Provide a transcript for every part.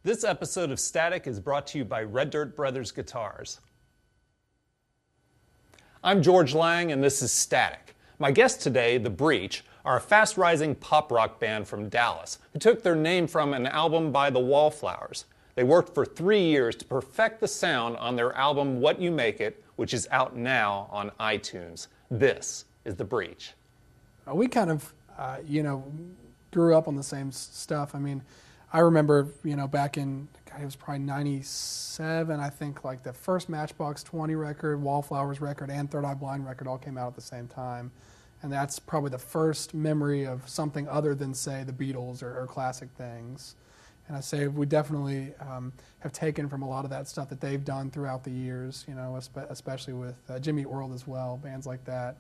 This episode of Static is brought to you by Red Dirt Brothers Guitars. I'm George Lang, and this is Static. My guests today, The Breach, are a fast-rising pop rock band from Dallas who took their name from an album by the Wallflowers. They worked for 3 years to perfect the sound on their album What You Make It, which is out now on iTunes. This is The Breach. We kind of, grew up on the same stuff. I mean, I remember, back in, it was probably 97, I think, like the first Matchbox 20 record, Wallflowers record, and Third Eye Blind record all came out at the same time. And that's probably the first memory of something other than, say, the Beatles or classic things. And I say we definitely have taken from a lot of that stuff that they've done throughout the years, especially with Jimmy Eat World as well. Bands like that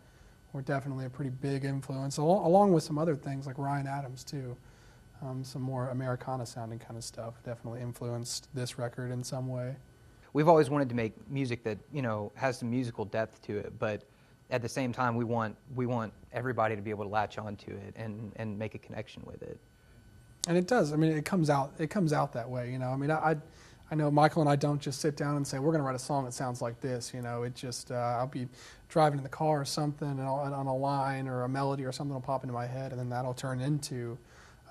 were definitely a pretty big influence, along with some other things like Ryan Adams, too. Some more Americana-sounding kind of stuff definitely influenced this record in some way. We've always wanted to make music that, has some musical depth to it, but at the same time, we want everybody to be able to latch onto it and make a connection with it. And it does. I mean, it comes out that way. I mean, I know Michael and I don't just sit down and say we're going to write a song that sounds like this. It just I'll be driving in the car or something, and on a line or a melody or something will pop into my head, and then that'll turn into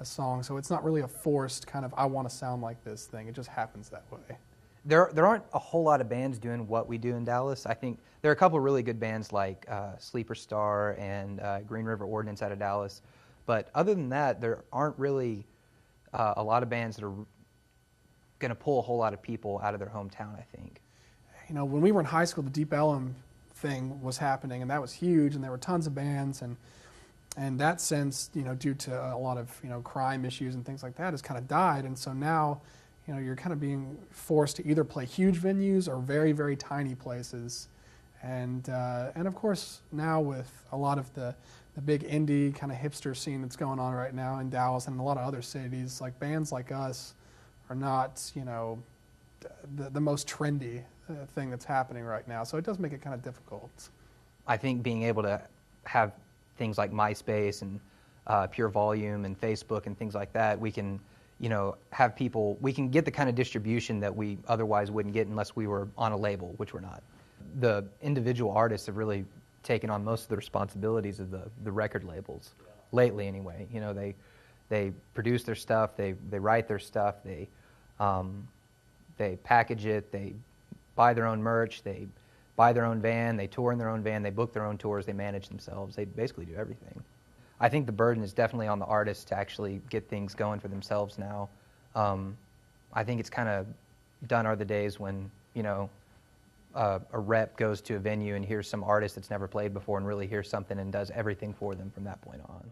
a song. So it's not really a forced kind of I want to sound like this thing. It just happens that way. There aren't a whole lot of bands doing what we do in Dallas. I think there are a couple of really good bands like Sleeper Star and Green River Ordinance out of Dallas. But other than that, there aren't really a lot of bands that are going to pull a whole lot of people out of their hometown, I think. When we were in high school, the Deep Ellum thing was happening, and that was huge, and there were tons of bands, and that sense, due to a lot of, crime issues and things like that, has kind of died. And so now, you're kind of being forced to either play huge venues or very, very tiny places. And of course, now with a lot of the big indie kind of hipster scene that's going on right now in Dallas and a lot of other cities, like bands like us are not, the most trendy thing that's happening right now. So it does make it kind of difficult. I think being able to have things like MySpace and Pure Volume and Facebook and things like that, we can, have people, we can get the kind of distribution that we otherwise wouldn't get unless we were on a label, which we're not. The individual artists have really taken on most of the responsibilities of the record labels, lately anyway. They produce their stuff, they write their stuff, they package it, they buy their own merch, they buy their own van, they tour in their own van, they book their own tours, they manage themselves, they basically do everything. I think the burden is definitely on the artists to actually get things going for themselves now. I think it's kind of done are the days when, a rep goes to a venue and hears some artist that's never played before and really hears something and does everything for them from that point on.